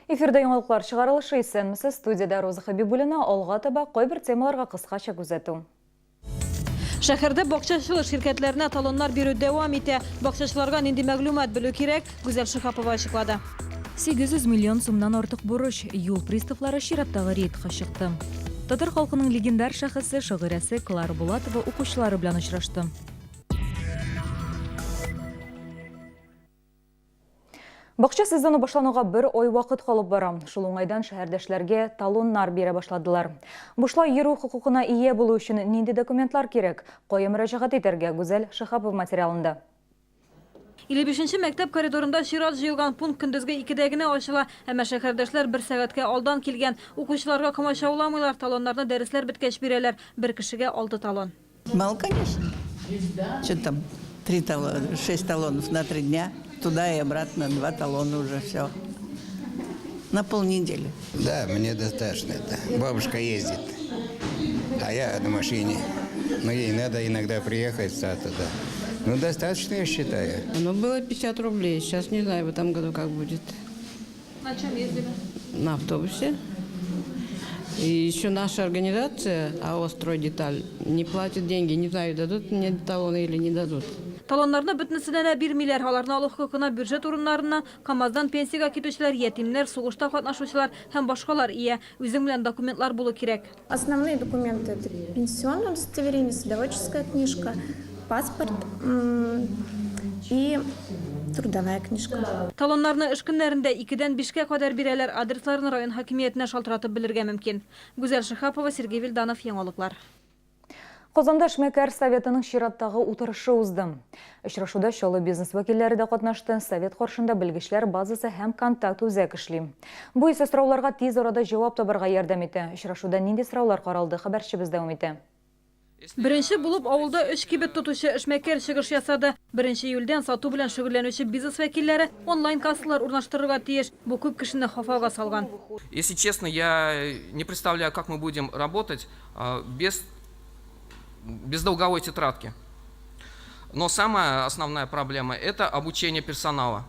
Эфирде яңалыклар чыгарылышы исәнмесез, студияда Роза Хабибуллина, алга таба кайбер темаларга кыскача күзәтү. Шәһәрдә бакчачылык şirketләренә талоннар бирү дәвам итә. Бакчачыларга нинди мәгълүмат белү кирәк? Гүзәл Шихапова ачыклады. 800 миллион сумнан артык бурыч юл приставлары чираттагы рейдка чыкты. Татар халкының легендар шәхесе, шагыйрәсе Клара Булатова укучылары белән очрашты. Бакча сезоны башлануга бер ай вакыт калып бара. Шул уңайдан шәһәрдәшләргә талоннар бирә башладылар. Бушлай йөрү хукукына ия булу өчен нинди документлар кирәк? Кая мөрәҗәгать итәргә? Гүзәл Шихапова материалында. 55-нче мәктәп коридорында чират җыелган пункт көндезге 2дә генә ачыла. Әмма шәһәрдәшләр бер сәгатькә алдан килгән. Укучыларга комачауламыйлар, талоннарны дәресләр биткәч бирәләр. Бер кешегә 6 талон. Мало, конечно. Что там? 6 талонов на 3 дня. Туда и обратно 2 талона уже все. На полнедели. Да, мне достаточно это. Бабушка ездит, а я на машине. Но ей надо иногда приехать в сад туда. Ну, достаточно, я считаю. Оно было 50 рублей. Сейчас не знаю в этом году как будет. На чем ездили? На автобусе. И еще наша организация АО «Стройдеталь» не платит деньги. Не знаю, дадут мне талоны или не дадут. Талоннарны бөтенесенә дә бирмиләр. Аларны алу хокукына бюджет урыннарына, КАМАЗдан пенсияга китүчеләр, ятимнәр, сугышта катнашучылар һәм башкалар ия. Үзең белән документлар булу кирәк. Основные документы – это пенсионное удостоверение, садоводческая книжка, паспорт и трудовая книжка. Талоннарны эш көннәрендә 2-дән 5-кә кадәр бирәләр. Адресларны район хакимиятенә шалтыратып белергә мөмкин. Гүзәл Шихапова, Сергей Вильданов, яңалыклар. Казанда эшмәкәр советының чираттагы утырышы узды. Очрашуда чаллы бизнес вәкилләре дә катнашты. Совет каршында белгечләр базасы һәм контакт үзәк эшли. Бу исә сорауларга тиз арада җавап табарга ярдәм итә. Очрашуда нинди сораулар каралды? Хәбәрчебез дәвам итә. Беренче булып авылда 3 кибет тотучы эшмәкәр чыгыш ясады. 1 июльдән сату белән шөгыльләнүче бизнес вәкилләре онлайн кассалар урнаштырырга тиеш. Бу күп кешене хафага салган. Если честно, я не представляю, как мы будем работать без долговой тетрадки. Но самая основная проблема – это обучение персонала.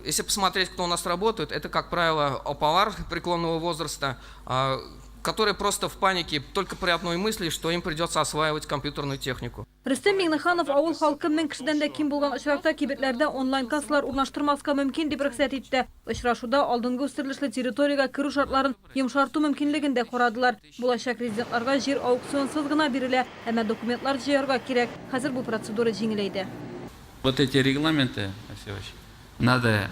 Если посмотреть, кто у нас работает, это, как правило, повар преклонного возраста, которые просто в панике только при одной мысли, что им придется осваивать компьютерную технику. Рөстәм Миңнеханов авыл халкы 1000 кешедән дә ким булган очракта кибетләрдә онлайн кассалар урнаштырмаска мөмкин дип рөхсәт итте. Очрашуда алдынгы үстерелешле территориягә керү шартларын йомшарту мөмкинлеген дә карадылар. Булачак резидентларга җир аукционсыз гына бирелә, әмма документлар җыярга кирәк. Хәзер бу процедура җиңеләйде. Вот эти регламенты, Васильевич, надо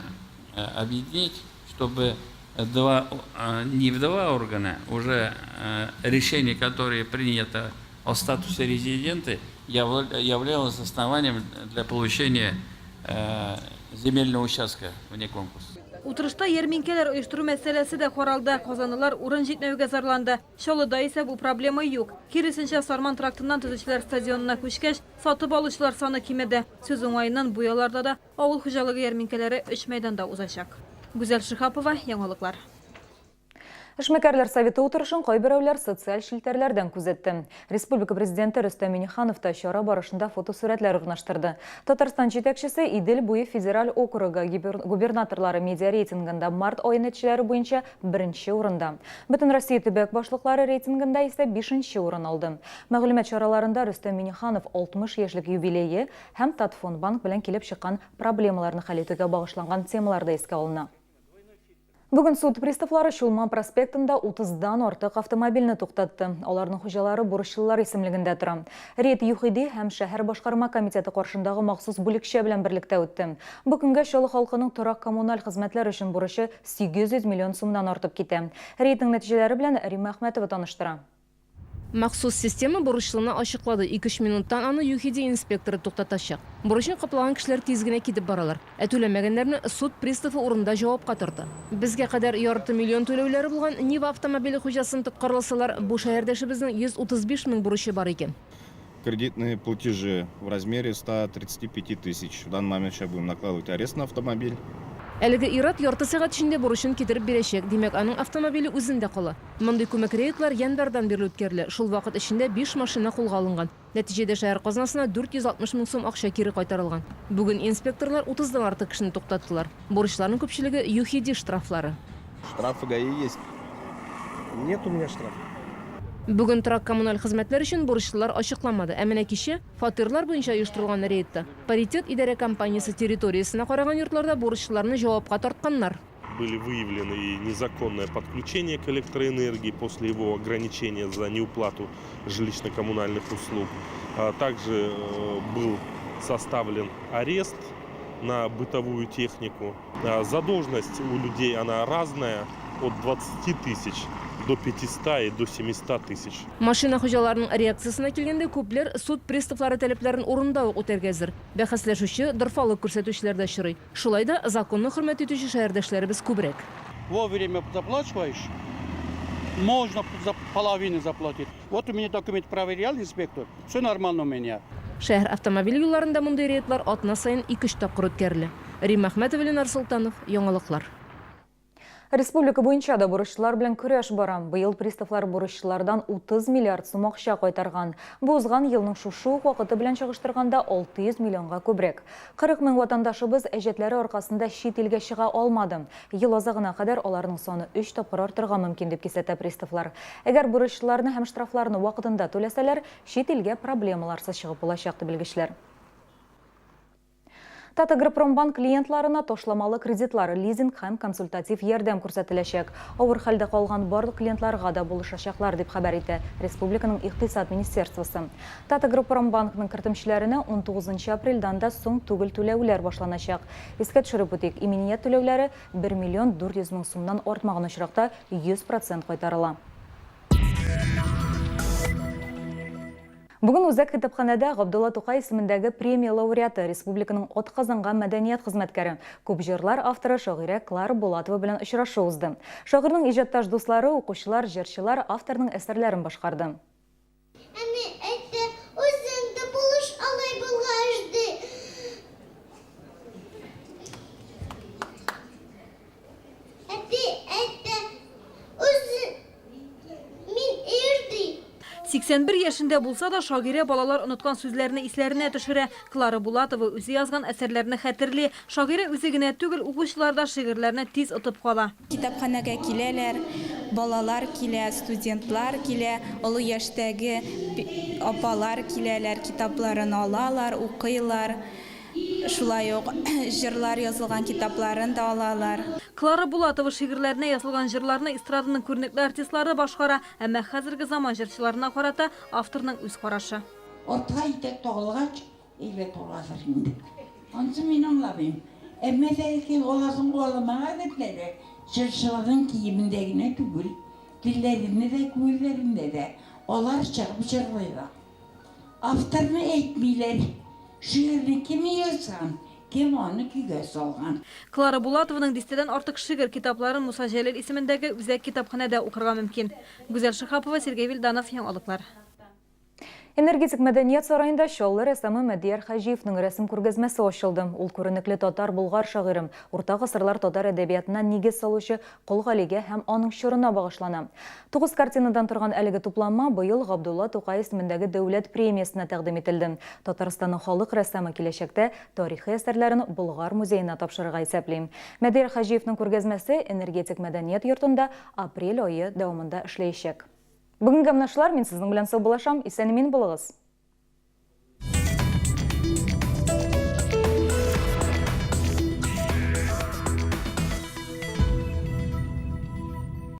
объединить, чтобы не в 2 органа, уже решение, которое принято о статусе резидента, являлось основанием для получения земельного участка вне конкурса. Утырышта ярминкәләр оештыру мәсьәләсе дә каралды. Казанлылар урын җитмәүгә зарланды. Чаллыда исә бу проблема юк. Киресенчә, Сарман трактыннан төзүчеләр стадионына күчкәч, сатып алучылар саны кимәде. Сүз уңаеннан бу ялларда да авыл хуҗалыгы ярминкәләре 3 мәйданда узачак. Гүзәл Шихапова, яңалыклар. Эшмәкәрләр советы утырышын кайберәүләр социаль шелтәрләрдән күзәтте. Республика президенты Рөстәм Миңнеханов та чара барышында фотосурәтләр урнаштырды. Татарстан җитәкчесе Идел буе федераль округы губернаторлары медиа рейтингында март ай нәтиҗәләре буенча 1-нче урында. Бөтен Россия төбәк башлыклары рейтингында исә 5-нче урын алды. Мәгълүмат чараларында Рөстәм Миңнеханов 60 яшьлек юбилее һәм Татфонбанк белән килеп чыккан проблемаларны хәл итүгә багышланган темаларда искә алына. Бүген суд приставлары Чулман проспектында 30-дан артык автомобильне туктатты. Аларның хуҗалары бурычлылар исемлегендә тора. Рейд ЮХИДИ һәм шәһәр башкарма комитеты каршындагы махсус бүлекчә белән берлектә үтте. Бүгенгә Чаллы халкының торак коммуналь хезмәтләр өчен бурычы 800 миллион сумнан артып китә. Рейдның нәтиҗәләре белән Рима Әхмәтова таныштыра. Махсус система бурычлыны ачыклады. 2 минуттан аны ЮХИДИ инспекторы туктатачак. Бурычын каплаган кешеләр тиз генә китеп баралар. Түләмәгәннәрне суд приставы урында җавапка тарды. Безгә кадәр ярты миллион түләүләре булган Нива автомобиле хуҗасын тоткарласалар, бу шәһәрдәшебезнең 135 мең бурычы бар икән. Кредитные платежи в размере 135 тысяч. В данный момент сейчас будем накладывать арест на автомобиль. Әлеге ират ярты сәгать içinde бурычын китереп берешек. Демәк, аның автомобиле үзендә кала. Мондый күмәк рейдлар январдан бирле үткәрелә. Шул вакыт эчендә 5 машина кулга алынган. Нәтиҗәдә шәһәр казнасына 460 мең сум акча кире кайтарылган. Бүген инспекторлар 30дан артык кешене туктаттылар. Бурычларның күпчелеге ЮХИДИ штрафлары. Штрафы ГАИ есть. Нет у меня штрафа. Бүген торак коммуналь хезмәтләр өчен бурычлылар ачыкламады. Ә менә кичә фатирлар буенча оештырылган рейдта Паритет идарә компаниясе территориясенә караган йортларда бурычлыларны җавапка тартканнар. Были выявлены и незаконное подключение к электроэнергии после его ограничения за неуплату жилищно-коммунальных услуг. Также был составлен арест на бытовую технику. Задолженность у людей она разная, от 20 тысяч до 500 и до 700 тысяч. Машина хуҗаларының реакциясына килгәндә күпләр суд приставлары таләпләрен урында ук үтәргә әзер. Бәхәсләшүче дорфалык күрсәтүчеләр дә чырый. Шулай да законны хөрмәт итүче шәһәрдәшләребез күбрәк. Вовремя заплачиваешь, можно за половину заплатить. Вот у меня документ проверял инспектор, все нормально у меня. Шәһәр автомобиль юлларында мондай рейдлар атна сайын 2-3 тапкыр үткәрелә. Рим Әхмәтов, Ленар Султанов, Яңалыклар. Республика буенча да бурычлар белән көрәш бара. Быел приставлар бурычлардан 30 миллиард сум акча кайтарган. Бу узган елның шушы вакыты белән чагыштырганда 600 миллионга күбрәк. 40 мең ватандашыбыз әҗәтләре аркасында чит илгә чыга алмады. Ел азагына кадәр аларның саны 3 тапкыр артырга мөмкин дип кисәтә приставлар. Әгәр бурычларны һәм штрафларны вакытында түләсәләр, чит илгә проблемаларсыз чыгып булачак дип белгечләр. Татагропромбанк клиентларына ташламалы кредитлары, лизинг һәм консультатив ярдәм күрсәтеләчәк. Авыр хәлдә калган барлык клиентларга да булышачаклар дип хәбәр итә Республиканың Икътисад министерствосы. Татагропромбанкның кертемчеләренә 19 апрельдан да соң түгел түләүләр башланачак. Искә төшереп үтик, иминiyet түләүләре 1 миллион 400 мең сумнан артмаган очракта 100% кайтарыла. Бүген Үзәк китапханәдә Габдулла Тукай исемендәге премия лауреаты, республиканың атказанган мәдәният хезмәткәре, күп җырлар авторы шагыйрә Клара Булатова белән очрашу узды. Шагыйрьнең иҗатташ дуслары, укучылар, җырчылар авторның әсәрләрен башкарды. Сиксән бер яшендә булса да шагыйрә балалар оныткан сүзләрне исләренә төшерә. Клара Булатова үзе язган әсәрләрне хәтерли. Шагыйрә үзе генә түгел, укучылар да шигырьләрне тиз отып кала. Китапханәгә киләләр, балалар килә, студентлар килә, олы яшьтәге апалар киләләр, китапларын алалар, укыйлар. Шулай ук җырлар язылган китапларын да алалар. Клара Булатова шигырьләренә язылган җырларны эстраданың күренекле артистлары башкара, әмма хәзерге заман җырчыларына карата авторның үз карашы. Orta итек тоғылғач, иле тоғазыр инде. Онсы мен аңлабым. Әммәдәге оласын қолымаға әдеплері, жыршылардың киіміндегіне түгіл, диллерінде де, көйлерінде де, олар шығып жырлайды. Авторны әйтмейлер, шиырны кем yazan, кем оны көйгә салган. Клара Булатованың 10-дән артык шигырь китапларын Муса Җәлил исемендәге Үзәк китапханәдә укырга мөмкин. Гүзәл Шихапова, Сергей Вильданов, Яңалыклар. Энергетик мәдәният сарайында Чаллы рәссамы Мәдияр Хаҗиевның рәсем күргәзмәсе ачылды. Ул күренекле татар-булгар шагыйрем, урта гасырлар татар әдәбиятына нигез салучы Кол Галигә һәм аның чорына багышлана. 9 картинадан торган әлеге тупланма быел Габдулла Тукай исемендәге дәүләт премиясына тәкъдим ителде. Татарстанның халык рәссамы киләчәктә тарихи әсәрләрен Болгар музеена тапшырырга исәплим. Мәдияр Хаҗиевның күргәзмәсе энергетик мәдәният йортында апрель айы дәвамында эшләячәк. Бүгенге менә шулар, мин сезнең белән сау булашам, исән-имин булыгыз.